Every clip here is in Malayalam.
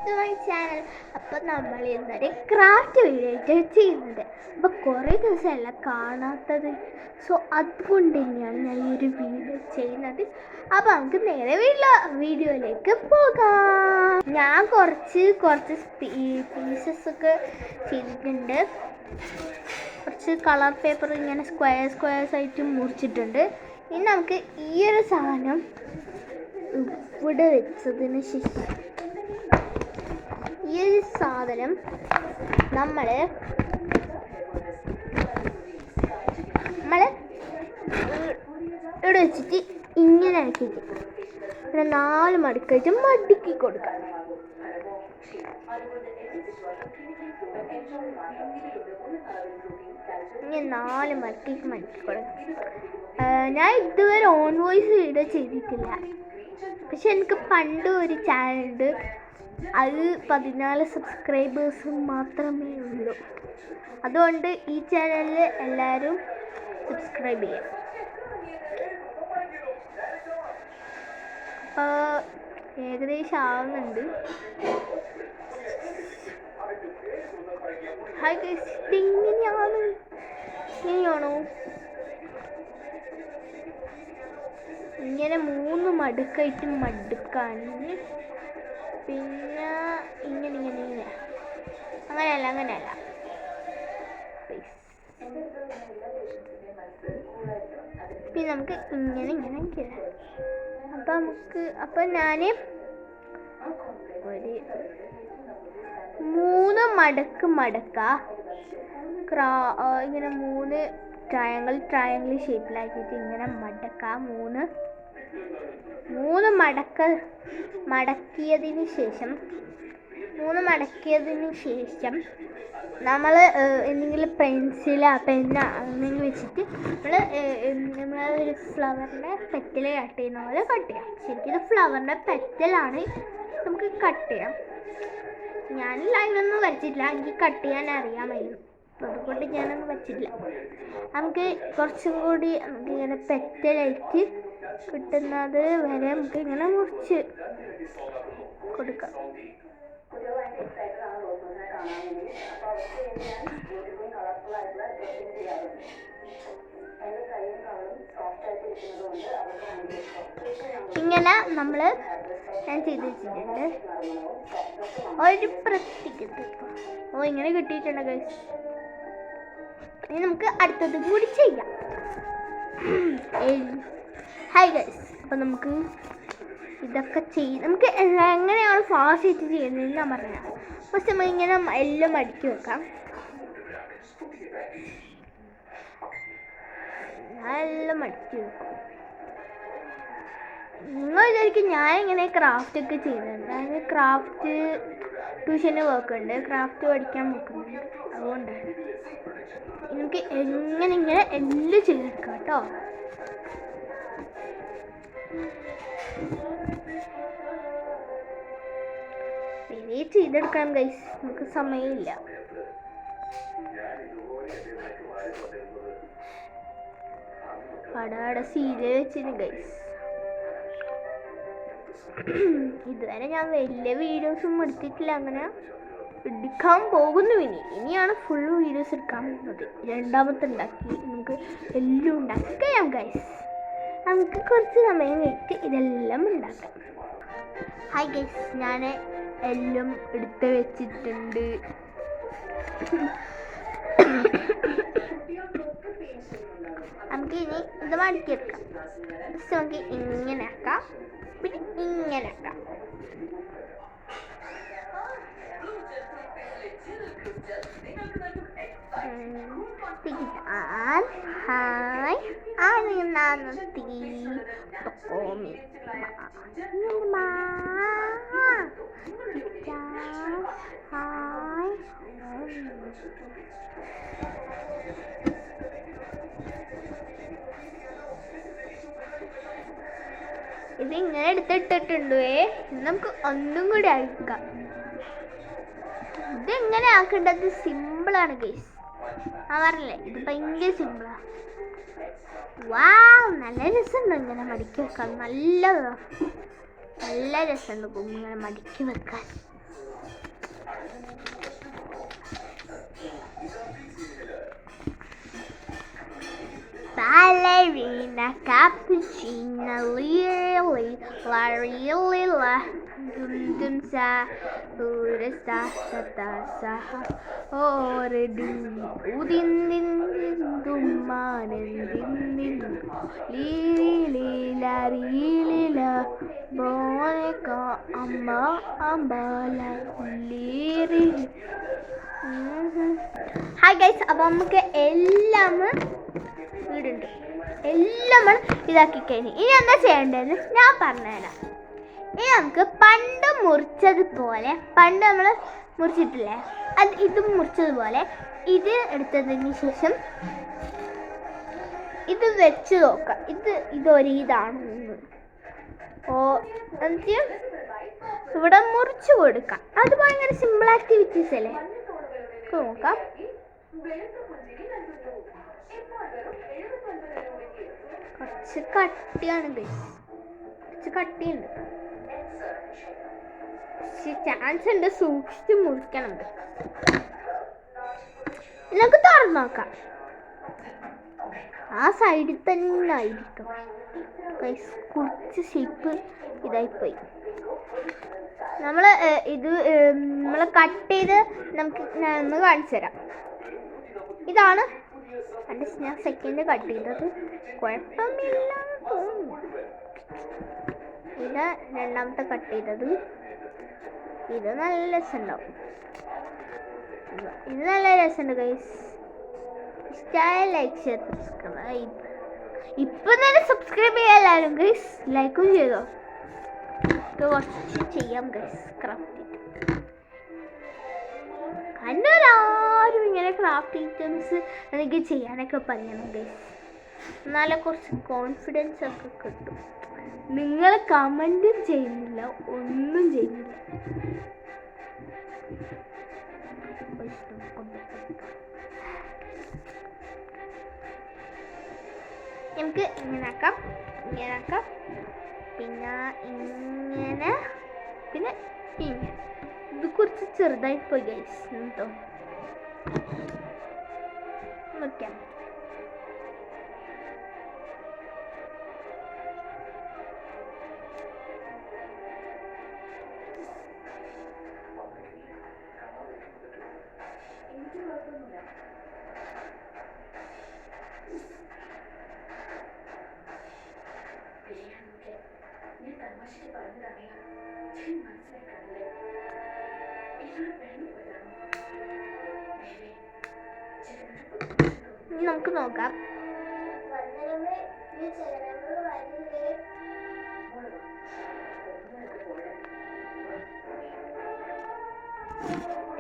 To my channel. അപ്പോൾ നമ്മൾ ഇന്നൊരു ക്രാഫ്റ്റ് വീഡിയോ ചെയ്യുന്നത്. അപ്പോൾ കുറേ ദിവസമല്ല കാണാത്തത്, സോ അതുകൊണ്ട് തന്നെയാണ് ഞാൻ ഈ ഒരു വീഡിയോ ചെയ്യുന്നത്. അപ്പോൾ നമുക്ക് നേരെ വീഡിയോയിലേക്ക് പോകാം. ഞാൻ കുറച്ച് പീസസ് ഒക്കെ ചെയ്തിട്ടുണ്ട്. കുറച്ച് കളർ പേപ്പർ ഇങ്ങനെ സ്ക്വയർസ് ആയിട്ട് മുറിച്ചിട്ടുണ്ട്. ഇനി നമുക്ക് ഈ ഒരു സാധനം ഇവിടെ വെച്ചതിന് ശേഷം ഈ ഒരു സാധനം നമ്മൾ ഇവിടെ വെച്ചിട്ട് ഇങ്ങനെ ആക്കിയിട്ട് ഇവിടെ 4 മടക്കായിട്ട് മടക്കി കൊടുക്കാം. ഇനി 4 മടക്കി കൊടുക്കാം. ഞാൻ ഇതുവരെ ഓൺ വോയിസ് വീഡിയോ ചെയ്തിട്ടില്ല, പക്ഷെ എനിക്ക് പണ്ട് ഒരു ചാനലുണ്ട്, അത് 14 സബ്സ്ക്രൈബേഴ്സ് മാത്രമേ ഉള്ളൂ. അതുകൊണ്ട് ഈ ചാനലിൽ എല്ലാവരും സബ്സ്ക്രൈബ് ചെയ്യാം. അപ്പോൾ ഏകദേശം ആവുന്നുണ്ട്. ഹായ് ഗൈസ്, ഇങ്ങനെയാണോ? ഇങ്ങനെ 3 മടക്കായിട്ട് മടുക്കാൻ, പിന്നെ ഇങ്ങനെ അങ്ങനെയല്ല പിന്നെ നമുക്ക് ഇങ്ങനെ അപ്പം ഞാൻ ഒരു 3 മടക്കാം. ഇങ്ങനെ 3 ട്രയാങ്കിൾ ഷേപ്പിലാക്കിയിട്ട് ഇങ്ങനെ മടക്കാം. 3 മടക്കിയതിന് ശേഷം നമ്മൾ എന്തെങ്കിലും പെൻസിലോ പെന്നോ എന്തെങ്കിലും വെച്ചിട്ട് നമ്മളൊരു ഫ്ലവറിൻ്റെ പെറ്റൽ കട്ട് ചെയ്യുന്ന പോലെ കട്ട് ചെയ്യാം. ശരിക്കും ഇത് ഫ്ലവറിൻ്റെ പെറ്റലാണ്, നമുക്ക് കട്ട് ചെയ്യാം. ഞാൻ ലൈനൊന്നും വരച്ചിട്ടില്ല, എനിക്ക് കട്ട് ചെയ്യാൻ അറിയാമായിരുന്നു, അതുകൊണ്ട് ഞാനൊന്നും വച്ചിട്ടില്ല. നമുക്ക് കുറച്ചും കൂടി നമുക്കിങ്ങനെ പെറ്റലായിട്ട് കിട്ടുന്നത് വരെ നമുക്ക് ഇങ്ങനെ മുറിച്ച് കൊടുക്കാം. ഇങ്ങനെ ഞാൻ ചെയ്ത് വെച്ചിട്ടുണ്ട്. ഒരു പ്രത്യേകത ഇങ്ങനെ കിട്ടിയിട്ടുണ്ട് ഗൈസ്. ഇനി നമുക്ക് അടുത്തത് കൂടി ചെയ്യാം. ഹായ് ഗൈസ്, അപ്പം നമുക്ക് ഇതൊക്കെ നമുക്ക് എങ്ങനെയാണ് ഫാസ്റ്റ് ആയിട്ട് ചെയ്യുന്നതെന്ന് ഞാൻ പറഞ്ഞുതരാം. ഫസ്റ്റ് നമ്മൾ ഇങ്ങനെ എല്ലാം മടക്കി വെക്കാം. എല്ലാം മടക്കി വെക്കും. നിങ്ങൾ വിചാരിക്കും ഞാനിങ്ങനെ ക്രാഫ്റ്റ് ഒക്കെ ചെയ്യുന്നുണ്ട്. ഞാൻ ക്രാഫ്റ്റ് ട്യൂഷന് പോക്കുന്നുണ്ട്, ക്രാഫ്റ്റ് പഠിക്കാൻ പോക്കുന്നുണ്ട്. അതുകൊണ്ടാണ് നമുക്ക് ഇങ്ങനെ എല്ലാം ചെയ്തെടുക്കാം കേട്ടോ. ചെയ്തെടുക്കാം ഗൈസ്, നമുക്ക് സമയമില്ല. സീരിയൽ വെച്ചിന് ഗൈസ്. ഇതുവരെ ഞാൻ വലിയ വീഡിയോസൊന്നും എടുത്തിട്ടില്ല, അങ്ങനെ എടുക്കാൻ പോകുന്നു. ഇനിയാണ് ഫുൾ വീഡിയോസ് എടുക്കാൻ പോകുന്നത്. രണ്ടാമത്തെ ഉണ്ടാക്കി നമുക്ക് എല്ലാം ഉണ്ടാക്കി കഴിയാം ഗൈസ്. നമുക്ക് കുറച്ച് സമയം വെച്ച് ഇതെല്ലാം ഉണ്ടാക്കാം. ഹായ് ഗൈസ്, ഞാൻ എല്ലാം എടുത്ത് വെച്ചിട്ടുണ്ട്. നമുക്ക് ഇനി ഇത് മടക്കിയെടുക്കാം. നമുക്ക് ഇങ്ങനെ ആക്കാം, പിന്നെ ഇങ്ങനെ ആക്കാം. ഹായ് ഇത് ഇങ്ങനെ എടുത്തിട്ടിട്ടുണ്ടേ. നമുക്ക് ഒന്നും കൂടി ആക്കാം. ഇതെങ്ങനെ ആക്കേണ്ടത് സിമ്പിളാണ് ഗൈസ്. ഞാൻ പറഞ്ഞില്ലേ, ഇത് ഭയങ്കര സിമ്പിളാണ്. വാവ്, നല്ല രസമുണ്ടോ ഇങ്ങനെ മടക്കി വെക്കാൻ? നല്ല രസമുണ്ട് ഇങ്ങനെ മടക്കി വെക്കാൻ. ballerina, cappuccino, lily, la really la, dum dum sa, ura sa sa ta sa, ore dum, udin din din dum manen din din, lili la lili la, boneka amba amba la liri. Hi guys, അപ്പോൾ നമുക്ക് എല്ലാം വീടുണ്ട് എല്ലാം ഇതാക്കി കഴിഞ്ഞു. ഇനി എന്താ ചെയ്യേണ്ടതെന്ന് ഞാൻ പറഞ്ഞുതരാം. ഇനി നമുക്ക് പണ്ട് മുറിച്ചതുപോലെ, പണ്ട് നമ്മൾ മുറിച്ചിട്ടില്ലേ, അത് ഇത് മുറിച്ചതുപോലെ ഇത് എടുത്തതിന് ശേഷം ഇത് വെച്ച് നോക്കാം. ഇതൊരിതാണെന്ന് എന്നിട്ട് ഇവിടെ മുറിച്ച് കൊടുക്കാം. അത് ഭയങ്കര സിമ്പിൾ ആക്ടിവിറ്റീസ് അല്ലേ. നോക്കാം. കുറച്ച് കട്ടിയാണ് ഗൈസ്, കുറച്ച് കട്ടിയുണ്ട്, ചാൻസ് ഉണ്ട്, സൂക്ഷിച്ച് മുറിക്കണം. നമുക്ക് തുറന്നു നോക്കാം. ആ സൈഡിൽ തന്നെ ആയിരിക്കും ഗൈസ്. കുറച്ച് ഷേപ്പ് ഇതായിപ്പോയി. നമ്മൾ കട്ട് ചെയ്ത് നമുക്ക് കാണിച്ചു തരാം. ഇതാണ് ഞാൻ സെക്കൻഡ് കട്ട് ചെയ്തത്, കുഴപ്പമില്ല തോന്നുന്നു. ഇത് രണ്ടാമത്തെ കട്ട് ചെയ്തത്. ഇത് നല്ല രസമുണ്ടാവും, ഇത് നല്ല രസമുണ്ട് ഗൈസ്. Like share subscribe. ഇപ്പം തന്നെ സബ്സ്ക്രൈബ് ചെയ്യാൻ എല്ലാവരും ഗൈസ്, ലൈക്കും ചെയ്തോ. കുറച്ച് ചെയ്യാം ഗൈസ് ക്രാഫ്റ്റ്. എല്ലാവരും ഇങ്ങനെ ക്രാഫ്റ്റ് ഐറ്റംസ് എനിക്ക് ചെയ്യാനൊക്കെ പറയണം ഗൈസ്, എന്നാലും കുറച്ച് കോൺഫിഡൻസ് ഒക്കെ കിട്ടും. നിങ്ങൾ കമൻറ്റും ചെയ്യുന്നില്ല, ഒന്നും ചെയ്യുന്നില്ല. നമുക്ക് ഇങ്ങനെ ആക്കാം, പിന്നെ ഇങ്ങനെ, പിന്നെ ഇങ്ങനെ. ഇത് കുറച്ച് ചെറുതായി പോയി ഗൈസ് കേട്ടോ. നോക്കാം. നമുക്ക് നോക്കാം.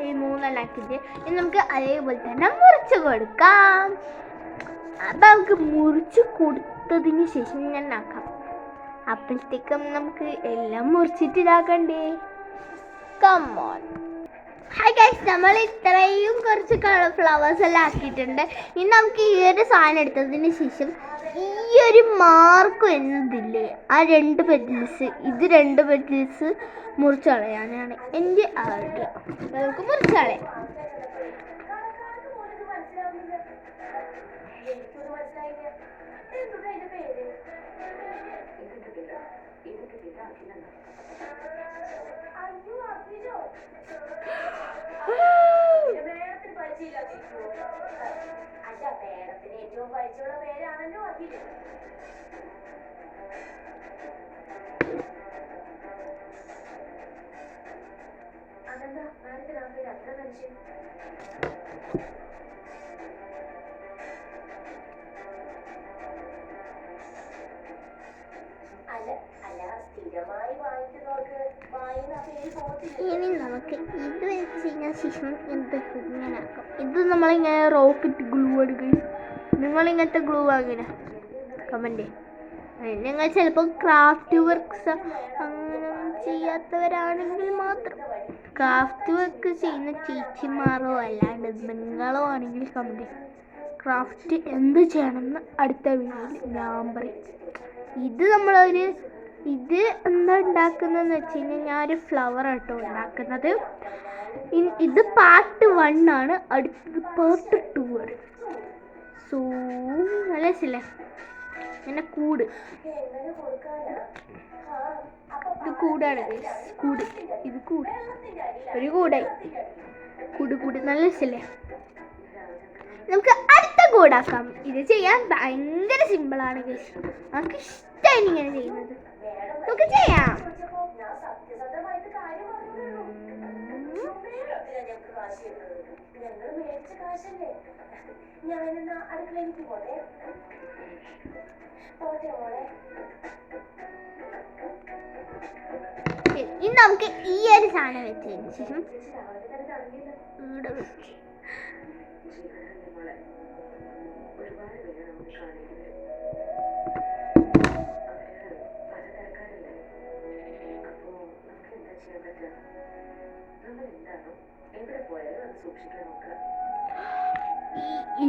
ഈ മൂന്നെണ്ണാക്കിട്ട് ഇനി നമുക്ക് അതേപോലെ തന്നെ മുറിച്ച് കൊടുക്കാം. അപ്പം നമുക്ക് മുറിച്ച് കൊടുത്തതിന് ശേഷം ഞാൻ ആക്കാം. അപ്പോഴത്തേക്കും നമുക്ക് എല്ലാം മുറിച്ചിട്ട് ഇതാക്കണ്ടേ. കമ്മോൺ. ഹായ് ഗൈസ്, നമ്മൾ ഇത്രയും കുറച്ച് ഫ്ലവേഴ്സ് എല്ലാം ആക്കിയിട്ടുണ്ട്. ഇനി നമുക്ക് ഈ ഒരു സാധനം എടുത്തതിന് ശേഷം ഈ ഒരു മാർക്ക് എന്നതില്ലേ, ആ 2 പെറ്റൽസ്, ഇത് 2 പെറ്റൽസ് മുറിച്ച് കളയാനാണ് എൻ്റെ ഐഡിയ. നമുക്ക് മുറിച്ച് കളയാം. ഇനി നമുക്ക് ഇത് വെച്ച് കഴിഞ്ഞാൽ ശേഷം എന്ത് ഇങ്ങനെ ആക്കാം. ഇത് നമ്മളിങ്ങനെ റോക്കറ്റ് ഗ്ലൂ എടുക്കും. നിങ്ങളിങ്ങനത്തെ ഗ്ലൂ വാങ്ങില്ല കമൻറ്റ്. നിങ്ങൾ ചിലപ്പോൾ ക്രാഫ്റ്റ് വർക്ക്സ് അങ്ങനെ ചെയ്യാത്തവരാണെങ്കിൽ മാത്രം, ക്രാഫ്റ്റ് വർക്ക് ചെയ്യുന്ന ചേച്ചിമാരോ അല്ലാണ്ട് നിങ്ങളോ ആണെങ്കിൽ കമൻറ്റ്. ക്രാഫ്റ്റ് എന്ത് ചെയ്യണമെന്ന് അടുത്ത വീഡിയോയിൽ ഞാൻ പറയും. ഇത് എന്താ ഉണ്ടാക്കുന്നതെന്ന് വെച്ച് കഴിഞ്ഞാൽ ഞാനൊരു ഫ്ലവർ ആട്ടോ ഉണ്ടാക്കുന്നത്. ഇത് പാർട്ട് 1 ആണ്, അടുത്തത് പാർട്ട് 2 ആണ്. സോ നല്ല രസമില്ലേ ഇങ്ങനെ കൂട് ഇത് കൂടാണ് കൂട് ഇത് കൂട് ഒരു കൂടായി കൂട് നല്ല രസമില്ലേ നമുക്ക് അടുത്ത കൂടാക്കാം ഇത് ചെയ്യാൻ ഭയങ്കര സിമ്പിളാണ് നമുക്ക് ഇഷ്ടമായി ഇങ്ങനെ ചെയ്യുന്നത് നമുക്ക് ചെയ്യാം ഇനി നമുക്ക് ഈ ഒരു സാധനം വെച്ചതിന് ശേഷം ഇവിടെ വെച്ച്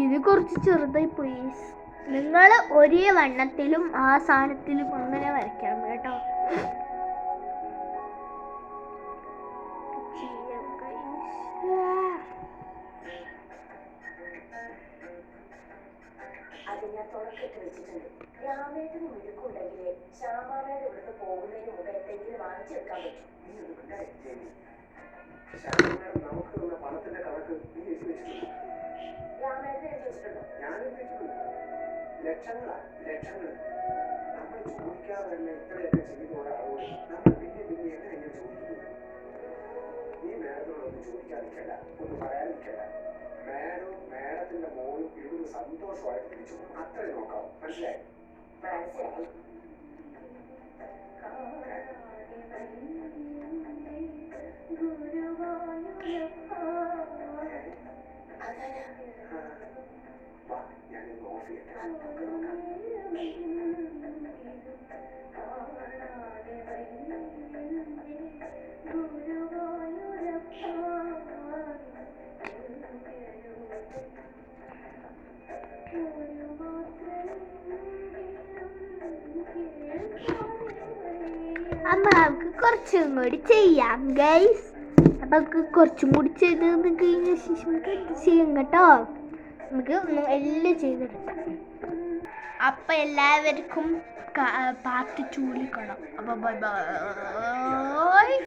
ഇത് കുറച്ച് ചെറുതായി പോയി നിങ്ങൾ ഒരേ വണ്ണത്തിലും ആ സാധനത്തിലും അങ്ങനെ വരയ്ക്കണം കേട്ടോ രാമേട്ടന് മിടുക്കുണ്ടെങ്കിലേ ശ്യാമാമയുടെ ഇവിടുന്ന് പോകുന്നതിന് മുമ്പ് എന്തെങ്കിലും വാങ്ങിച്ചെടുക്കാൻ പറ്റും രാമേട്ടനെ എഴുതി വെച്ചിട്ടുണ്ടോ ലക്ഷങ്ങളാ ലക്ഷങ്ങൾ നമ്മൾ ചോദിക്കാതെ ഇത്രയൊക്കെ ചെയ്യുന്ന ഒരാളോട് നമ്മൾ പിന്നെ എങ്ങനെ ചോദിക്കുന്നു നീ മേഡത്തിനോടൊന്നും ചോദിക്കാതിരിക്കണ്ട ഒന്നും പറയാതിരിക്കണ്ട മേഡത്തിന്റെ മോനും ഇവിടുന്ന് സന്തോഷമായിട്ട് തിരിച്ചു അത്രയും നോക്കാം മനസ്സിലായി മനസ്സിലായി ഞാനിന്ന് ഓഫ് ചെയ്യട്ടെ അമ്മ നമുക്ക് കുറച്ചും കൂടി ചെയ്യാം ഗൈസ് അപ്പം നമുക്ക് കുറച്ചും കൂടി ചെയ്ത് കഴിഞ്ഞ ശേഷം നമുക്ക് എന്ത് ചെയ്യും കേട്ടോ നമുക്ക് എല്ലാം ചെയ്തെടുക്കാം അപ്പം എല്ലാവർക്കും പാർട്ട് 2 കാണാം അപ്പം ബൈ ബൈ